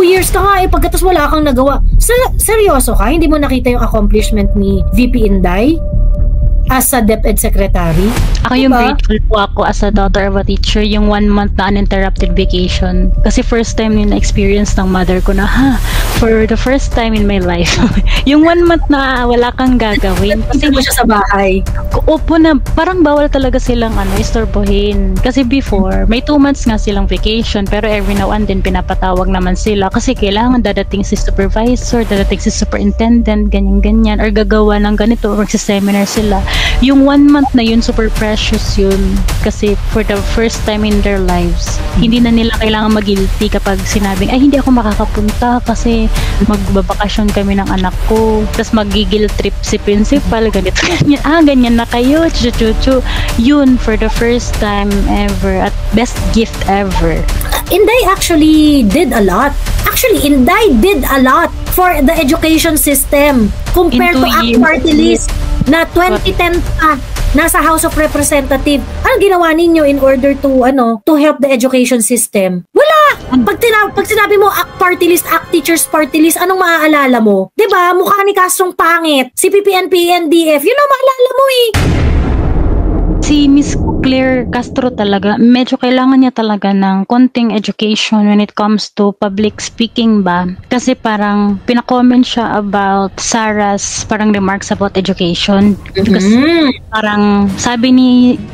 years ka nga pagkatapos wala kang nagawa. Seryoso ka? Hindi mo nakita yung accomplishment ni VP Inday as a DepEd Secretary? Ako yung grateful po ako as a daughter of a teacher, yung 1 month na uninterrupted vacation. Kasi first time yung na-experience ng mother ko na, for the first time in my life, yung 1 month na wala kang gagawin. Kasi mo siya sa bahay. Opo na, parang bawal talaga silang istorbohin. Kasi before, may 2 months nga silang vacation, pero every now and then pinapatawag naman sila kasi kailangan dadating si supervisor, dadating si superintendent, ganyan-ganyan, or gagawa ng ganito, or magsiseminar sila. Yung 1 month na yun, super precious yun. Kasi for the first time in their lives, hindi na nila kailangan mag-guilty kapag sinabing, ay hindi ako makakapunta kasi magbabakasyon kami ng anak ko. Tapos mag-guilt trip si principal, ganito, ganyan. Ganyan na kayo, chuchu. Yun, for the first time ever, at best gift ever. Inday actually did a lot. Actually, Inday did a lot for the education system compared to ACT Party List na 2010 pa nasa House of Representatives. Ano ginawa ninyo in order to help the education system? Wala! Pag sinabi mo ACT Party List, ACT Teachers Party List, anong maaalala mo? 'Di ba? Mukha ni Castrong pangit. Si PPNP, NDF, yun ang maalala mo eh. Si Miss Claire Castro talaga, medyo kailangan niya talaga ng konting education when it comes to public speaking ba? Kasi parang pinacomment siya about Sarah's parang remarks about education. Kasi parang sabi ni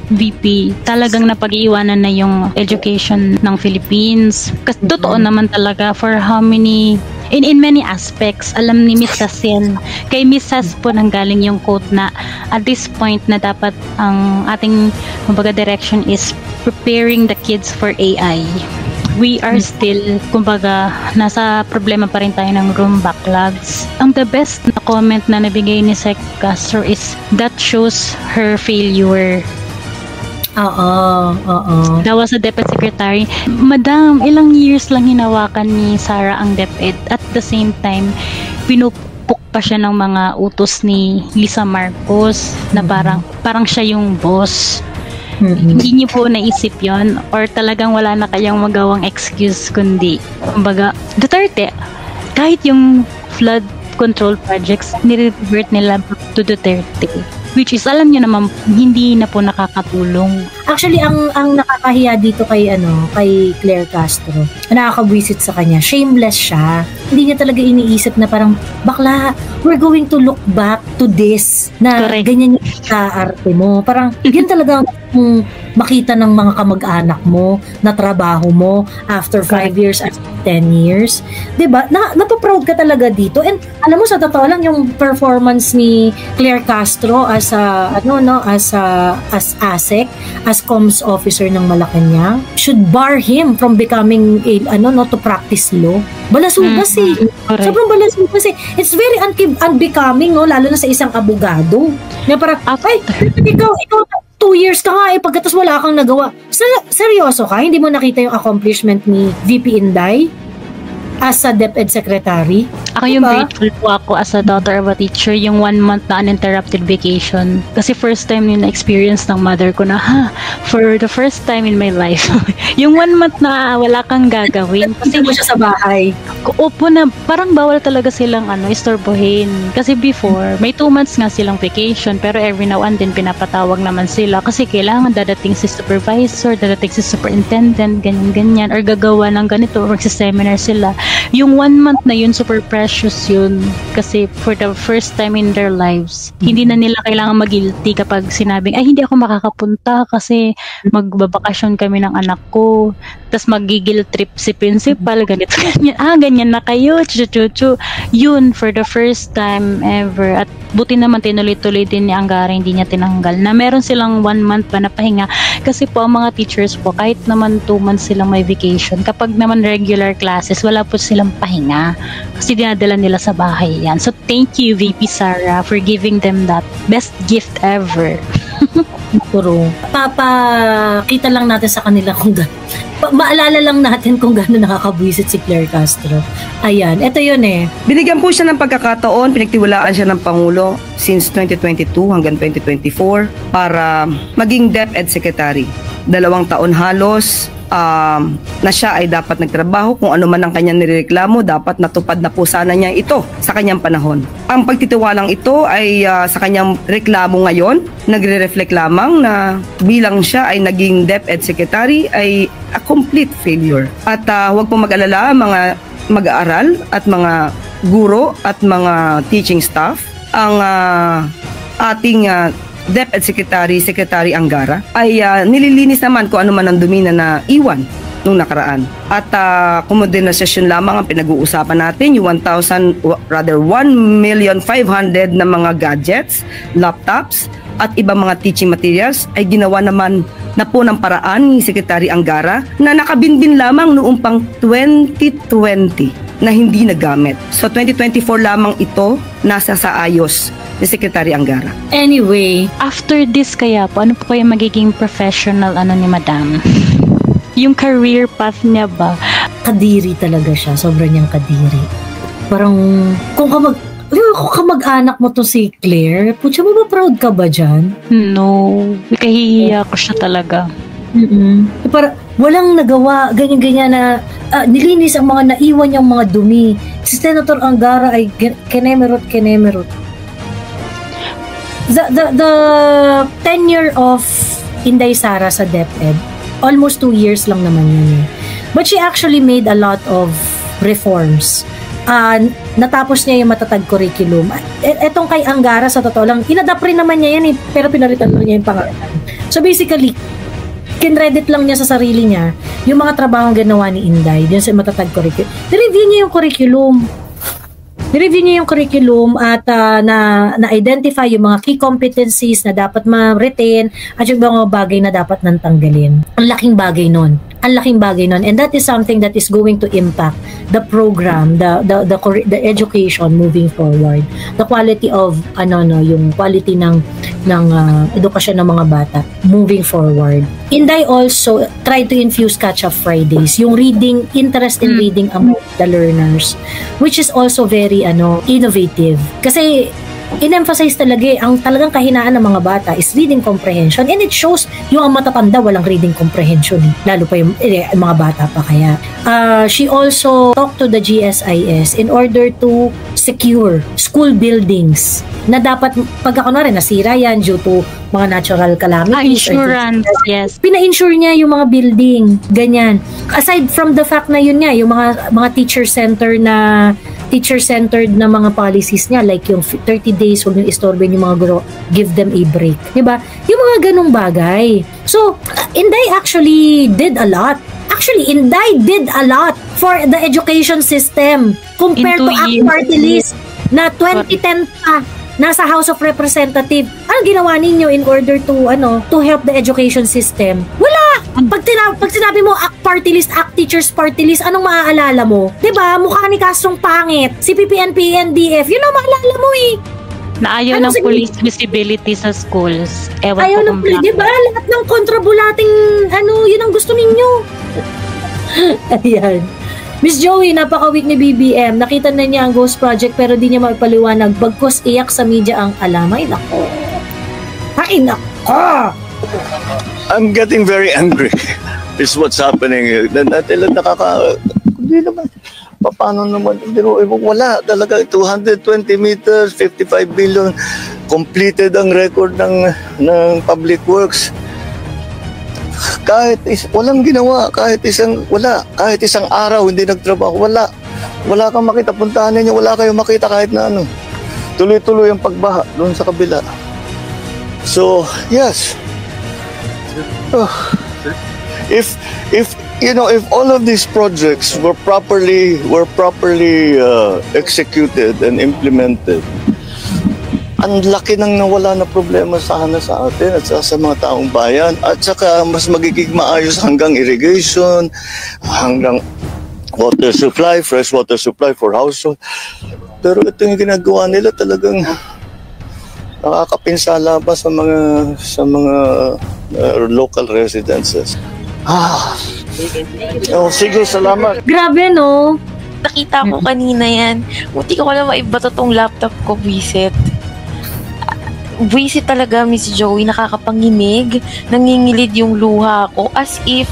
VP, talagang napag-iiwanan na yung education ng Philippines. Kasi totoo naman talaga for how many in many aspects, alam ni Miss Sas yan. Kay Miss Sas po nanggaling yung quote na at this point na dapat ang ating kumbaga direction is preparing the kids for AI. We are still, kumbaga, nasa problema pa rin tayo ng room backlogs. Ang the best na comment na nabigay ni Sec Castro is that shows her failure. Oo. That was a DepEd Secretary. Madam, ilang years lang hinawakan ni Sarah ang DepEd. At the same time, pinupuk pa siya ng mga utos ni Lisa Marcos na parang siya yung boss. Hindi niyo po naisip yon or talagang wala na kayang magawang excuse kundi, kumbaga, Duterte, kahit yung flood control projects, nire-revert nila to Duterte. Which is, alam niyo naman, hindi na po nakakatulong. Actually, ang nakakahiya dito kay Claire Castro, nakakabwisit sa kanya, shameless siya. Hindi niya talaga iniisip na parang, bakla, we're going to look back to this, na correct. Ganyan yung kaarte mo. Parang, yun talaga makita ng mga kamag-anak mo, na trabaho mo, after 5 years, after 10 years. Diba? Napaproud ka talaga dito. And alam mo, sa totoo lang, yung performance ni Claire Castro as ASEC, as comms officer ng Malacanang, should bar him from becoming to practice law. Balasubas eh. Sobrang balasubas eh. It's very unbecoming, no, lalo na sa isang abogado. Na parang, ikaw 2 years ka nga pagkatapos wala kang nagawa. Seryoso ka? Hindi mo nakita yung accomplishment ni VP Inday as a DepEd Secretary? Ako yung grateful po ako as a daughter of a teacher, yung 1 month na uninterrupted vacation. Kasi first time yung na-experience ng mother ko na, for the first time in my life, yung 1 month na wala kang gagawin. Kasi mo siya sa bahay. Opo na, parang bawal talaga silang istorbohin. Kasi before, may 2 months nga silang vacation, pero every now and then pinapatawag naman sila kasi kailangan dadating si supervisor, dadating si superintendent, ganyan-ganyan, or gagawa ng ganito, or magsiseminar sila. Yung 1 month na yun, super precious yun. Kasi for the first time in their lives, hindi na nila kailangan mag-guilty kapag sinabing, ay hindi ako makakapunta kasi magbabakasyon kami ng anak ko. Tapos mag-guilt trip si principal, ganito, ganyan. Ganyan na kayo, chuchu. Yun, for the first time ever. At buti naman tinuloy-tuloy din ni Angara, hindi niya tinanggal. Na meron silang 1 month pa na pahinga. Kasi po ang mga teachers po, kahit naman 2 months silang may vacation, kapag naman regular classes, wala po silang pahinga. Kasi dinadala nila sa bahay yan. So thank you, VP Sarah, for giving them that best gift ever. Puro. Papakita lang natin sa kanila kung maalala lang natin kung gano'n nakakabwisit si Claire Castro. Ayan, eto yun eh. Binigyan po siya ng pagkakataon, pinagtiwalaan siya ng Pangulo since 2022 hanggang 2024 para maging DepEd Secretary. 2 taon halos na siya ay dapat nagtrabaho, kung ano man ang kanyang nireklamo, dapat natupad na po sana niya ito sa kanyang panahon. Ang pagtitiwalang ito ay sa kanyang reklamo ngayon, nagre-reflect lamang na bilang siya ay naging DepEd Secretary ay a complete failure. At huwag pong mag-alala mga mag-aaral at mga guro at mga teaching staff, ang ating DepEd Secretary Angara ay nililinis naman kung ano man ang dumi na iwan nung nakaraan. At komodernisasyon lamang ang pinag-uusapan natin, yung 1,500,000 na mga gadgets, laptops, at ibang mga teaching materials ay ginawa naman na po ng paraan ni Secretary Angara na nakabinbin lamang noong pang 2020 na hindi nagamit. So 2024 lamang ito nasa sa ayos ni Secretary Angara. Anyway, After this kaya po, ano po kaya magiging professional ni Madam? Yung career path niya ba? kadiri talaga siya. Sobrang niyang kadiri. Parang, kung kamag-anak mo to si Claire, putya mo ba proud ka ba dyan? No. Kahihiya ko siya talaga. Para walang nagawa, ganyan-ganyan na nilinis ang mga naiwan niyang mga dumi. Si Senator Angara ay kenemerot. The tenure of Inday Sara sa DepEd, almost 2 years lang naman yun. But she actually made a lot of reforms. Natapos niya yung matatag curriculum. Etong kay Angara, sa totoo lang, inadapt rin naman niya yan pero pinalitan lang niya yung pangalan. So basically, kinredit lang niya sa sarili niya yung mga trabahong ginawa ni Inday dun sa matatag curriculum. Nireview niya yung curriculum at na-identify yung mga key competencies na dapat ma-retain at yung mga bagay na dapat nang tanggalin. Ang laking bagay nun. And that is something that is going to impact the program, the education moving forward. The quality of yung quality ng edukasyon ng mga bata moving forward. Inday also tried to infuse Catch-up Fridays, yung reading, interest in reading among the learners, which is also very innovative. Kasi in-emphasize ang talagang kahinaan ng mga bata is reading comprehension, and it shows yung ang matatanda walang reading comprehension lalo pa yung mga bata pa. Kaya she also talked to the GSIS in order to secure school buildings na dapat pagka nasira yan due to mga natural calamities. Insurance, yes. Pina-insure niya yung mga building, ganyan. Aside from the fact na yun nga, yung mga teacher-centered na mga policies niya, like yung 30 days, huwag nyo istorbin yung mga guro, give them a break. Diba? Yung mga ganong bagay. So, Inday actually did a lot. Inday did a lot for the education system compared to ACT Party List na 2010 pa. Nasa House of Representatives. Ano ginawa ninyo in order to help the education system? Wala! Pag sinabi mo ACT Party List, ACT Teachers Party List, anong maaalala mo? 'Di ba? Mukha ni Castrong pangit. Si PNP-NDF, yun ang maalala mo Na ayaw ng police visibility sa schools. Ayaw ng police, 'di ba? Lahat ng kontrabulating yun ang gusto ninyo. Ayan. Miss Joey, napaka-weak ni BBM. Nakita na niya ang Ghost Project pero di niya maipaliwanag. Bagkos iyak sa media ang alam. Ay, nako. Ay, nako. I'm getting very angry. Is what's happening. Hindi naman. Paano naman? Wala talaga. 220 meters, 55 billion. Completed ang record ng Public Works. Walang ginawa, kahit isang araw hindi nagtrabaho, wala kang makita, puntahan ninyo, wala kayong makita kahit na tuloy-tuloy ang pagbaha doon sa kabila. So yes, if all of these projects were properly executed and implemented, ang laki nang nawala na problema sana sa atin at sa mga taong bayan, at saka mas magiging maayos hanggang irrigation, hanggang water supply, fresh water supply for household. Pero ito yung ginagawa nila talagang nakakapinsala pa sa mga local residences. Sige, salamat. Grabe, no? Nakita ko kanina yan. Buti ko lang maibato tong laptop ko, Visit. Visit talaga, Miss Joey, nakakapanginig. Nangingilid yung luha ko as if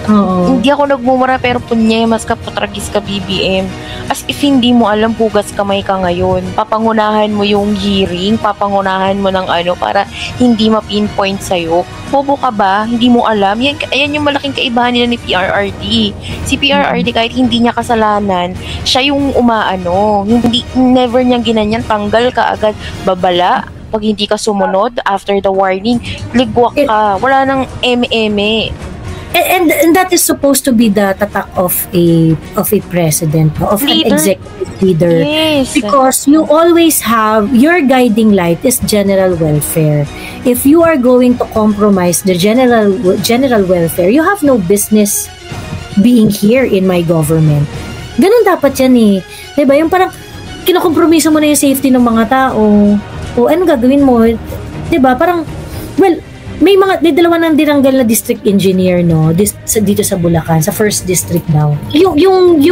Oo. Hindi ako nagmumura pero punyemas ka, putragis ka, BBM. As if hindi mo alam, bugas kamay ka ngayon. Papangunahan mo yung hearing, papangunahan mo ng para hindi ma-pinpoint sa'yo. Bobo ka ba? Hindi mo alam? Yan yung malaking kaibahan nila ni PRRD. Si PRRD kahit hindi niya kasalanan, siya yung hindi, never niyang ginanyan, tanggal ka agad, babala. Pag hindi ka sumunod, after the warning, ligwak ka. Wala nang eme-eme. And that is supposed to be the tatak of a president, of an executive leader. Yes. Because you always have, your guiding light is general welfare. If you are going to compromise the general welfare, you have no business being here in my government. Ganun dapat yan eh. Diba? Yung parang kinakompromiso mo na yung safety ng mga tao. O ano gagawin mo? Diba? Parang, well, may dalawa nang diranggal na district engineer, no? Dito sa Bulacan, sa first district daw. Yung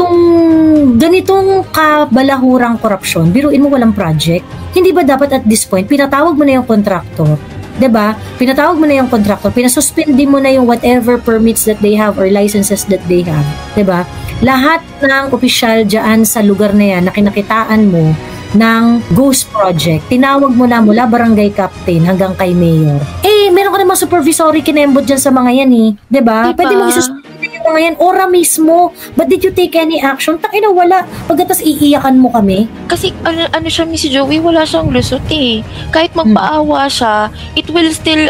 ganitong kabalahurang korupsyon, biruin mo walang project. Hindi ba dapat at this point, pinatawag mo na yung contractor? Diba? Pinatawag mo na yung contractor, pinasuspindi mo na yung whatever permits that they have or licenses that they have. Diba? Lahat ng opisyal dyan sa lugar na yan na kinakitaan mo ng ghost project, tinawag mo na mula barangay captain hanggang kay mayor. Meron ka namang supervisory kinembot dyan sa mga yan eh. Diba? Pwede mo isuspindi yung mga yan. Ora mismo. But did you take any action? Takina wala. Pagkatas iiyakan mo kami. Kasi ano siya, Miss Joey, wala siyang lusot eh. Kahit magpaawa siya, it will still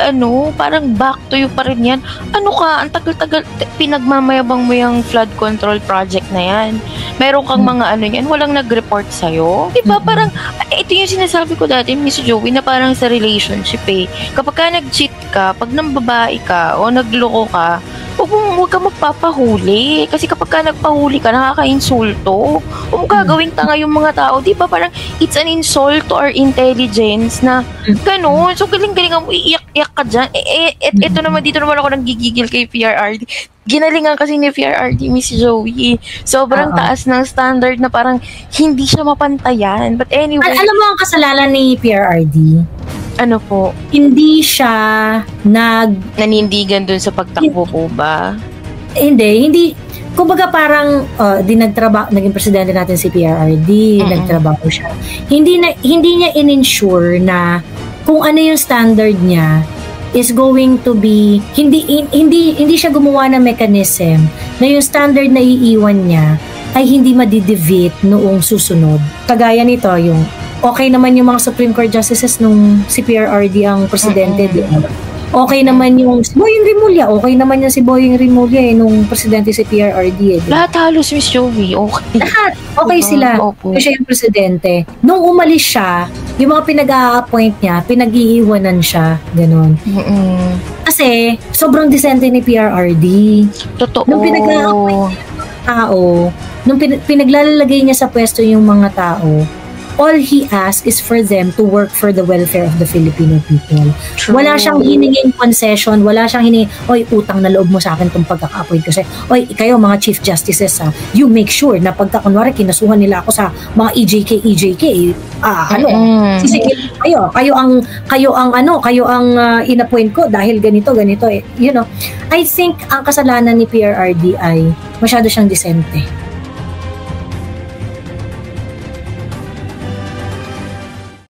parang back to you pa rin yan. Ang tagal-tagal, pinagmamayabang mo yung flood control project na yan. Meron kang mga yan, walang nag-report sa'yo. Diba? Parang, ito yung sinasabi ko dati, Miss Joey, na parang sa relationship eh. Kapag ka nag-cheat ka, pag nang babae ka o nagloko ka, huwag ka magpapahuli. Kasi kapag ka nagpahuli ka, nakaka-insulto. Huwag gagawing tanga yung mga tao. Di ba parang it's an insult to our intelligence na gano'n. So galing-galing mo, iiyak-iyak ka dyan. Ito naman, dito naman ako nanggigigil kay PRRD. Ginalingan kasi ni PRRD, Miss Joey. Sobrang taas ng standard na parang hindi siya mapantayan. But anyway. Alam mo ang kasalanan ni PRRD? Ano po? Hindi siya nanindigan dun sa pagtakbo po ba? Hindi. Kumbaga parang naging presidente natin si PRRD, nagtrabaho siya. Hindi niya in-ensure na kung ano yung standard niya is going to be hindi siya gumawa ng mechanism na yung standard na iiwan niya ay hindi madideviate noong susunod. Kagaya nito, yung okay naman yung mga Supreme Court Justices nung si PRRD ang presidente. Okay naman yung si Boying Rimulya. Okay naman yung si Boying Rimulya nung presidente si PRRD. Lahat halos, Miss Joey. Okay. Lahat. Okay sila. Kung siya yung presidente. Nung umalis siya, yung mga pinag-a-appoint niya, pinag-iiwanan siya. Ganon. Kasi, sobrang disente ni PRRD. Totoo. Nung pinag-a-appoint niya ng tao, nung pinaglalagay niya sa pwesto yung mga tao, all he asks is for them to work for the welfare of the Filipino people. True. Wala siyang hiningin concession, wala siyang hiningin, oy, utang na loob mo sa akin itong pagkaka-appoint kasi, oy, kayo mga Chief Justices, you make sure na pagka, kunwari, kinasuhan nila ako sa mga EJK, sisigil kayo ang inappoint ko dahil ganito, I think, ang kasalanan ni PRRD ay masyado siyang disente.